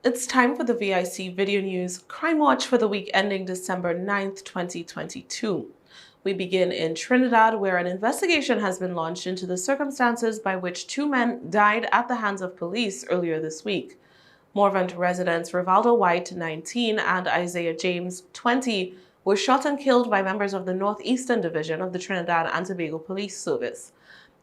It's time for the VIC Video News Crime Watch for the week ending December 9th, 2022. We begin in Trinidad, where an investigation has been launched into the circumstances by which two men died at the hands of police earlier this week. Morvant residents Rivaldo White, 19, and Isaiah James, 20, were shot and killed by members of the Northeastern Division of the Trinidad and Tobago Police Service.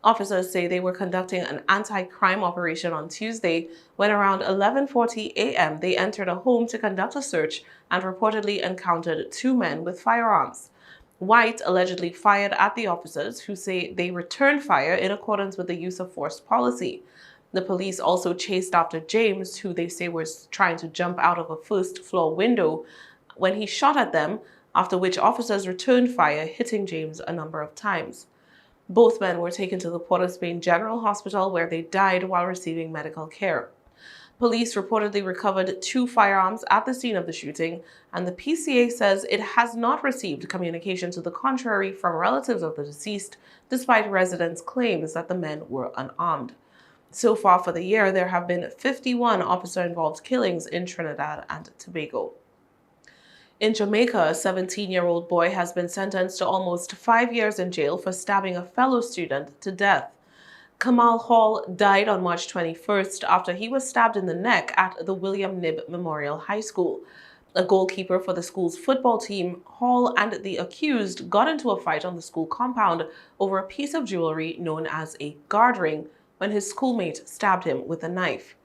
Officers say they were conducting an anti-crime operation on Tuesday when around 11:40 a.m. they entered a home to conduct a search and reportedly encountered two men with firearms. White allegedly fired at the officers, who say they returned fire in accordance with the use of force policy. The police also chased after James, who they say was trying to jump out of a first-floor window when he shot at them, after which officers returned fire, hitting James a number of times. Both men were taken to the Port of Spain General Hospital, where they died while receiving medical care. Police reportedly recovered two firearms at the scene of the shooting, and the PCA says it has not received communication to the contrary from relatives of the deceased, despite residents' claims that the men were unarmed. So far for the year, there have been 51 officer-involved killings in Trinidad and Tobago. In Jamaica, a 17-year-old boy has been sentenced to almost 5 years in jail for stabbing a fellow student to death. Kamal Hall died on March 21st after he was stabbed in the neck at the William Knibb Memorial High School. A goalkeeper for the school's football team, Hall and the accused got into a fight on the school compound over a piece of jewelry known as a guard ring when his schoolmate stabbed him with a knife.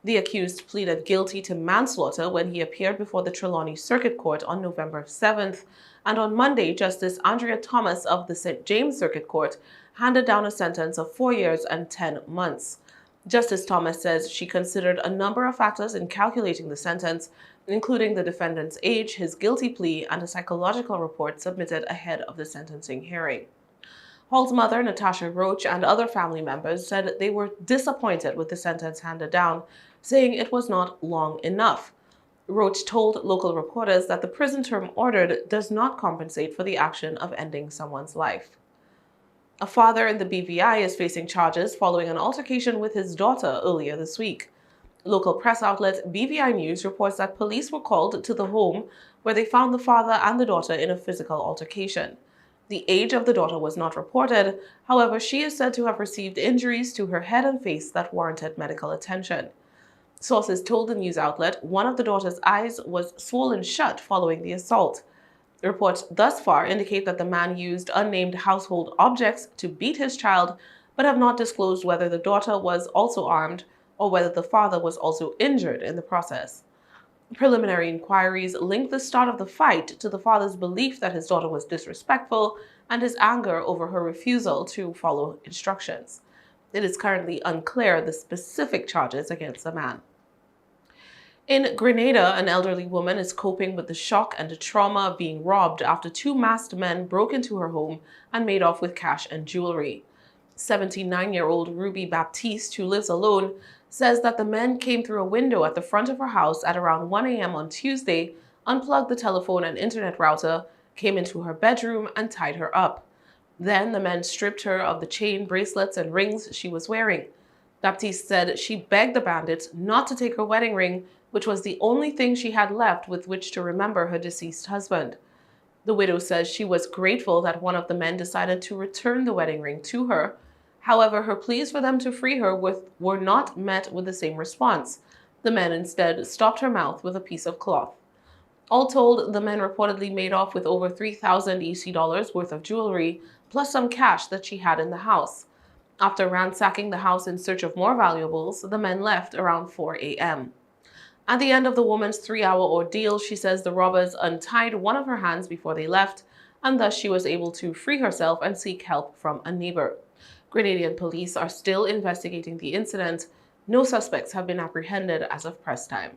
The accused pleaded guilty to manslaughter when he appeared before the Trelawney Circuit Court on November 7th, and on Monday, Justice Andrea Thomas of the St. James Circuit Court handed down a sentence of 4 years and 10 months. Justice Thomas says she considered a number of factors in calculating the sentence, including the defendant's age, his guilty plea, and a psychological report submitted ahead of the sentencing hearing. Hall's mother, Natasha Roach, and other family members said they were disappointed with the sentence handed down, saying it was not long enough. Roach told local reporters that the prison term ordered does not compensate for the action of ending someone's life. A father in the BVI is facing charges following an altercation with his daughter earlier this week. Local press outlet BVI News reports that police were called to the home where they found the father and the daughter in a physical altercation. The age of the daughter was not reported, however, she is said to have received injuries to her head and face that warranted medical attention. Sources told the news outlet one of the daughter's eyes was swollen shut following the assault. Reports thus far indicate that the man used unnamed household objects to beat his child, but have not disclosed whether the daughter was also armed or whether the father was also injured in the process. Preliminary inquiries link the start of the fight to the father's belief that his daughter was disrespectful and his anger over her refusal to follow instructions. It is currently unclear the specific charges against the man. In Grenada, an elderly woman is coping with the shock and the trauma of being robbed after two masked men broke into her home and made off with cash and jewelry. 79-year-old Ruby Baptiste, who lives alone, says that the men came through a window at the front of her house at around 1 a.m. on Tuesday, unplugged the telephone and internet router, came into her bedroom, and tied her up. Then the men stripped her of the chain, bracelets, and rings she was wearing. Baptiste said she begged the bandits not to take her wedding ring, which was the only thing she had left with which to remember her deceased husband. The widow says she was grateful that one of the men decided to return the wedding ring to her. However, her pleas for them to free her were not met with the same response. The men instead stopped her mouth with a piece of cloth. All told, the men reportedly made off with over 3,000 EC dollars worth of jewelry, plus some cash that she had in the house. After ransacking the house in search of more valuables, the men left around 4 a.m. At the end of the woman's 3-hour ordeal, she says the robbers untied one of her hands before they left, and thus she was able to free herself and seek help from a neighbor. Grenadian police are still investigating the incident. No suspects have been apprehended as of press time.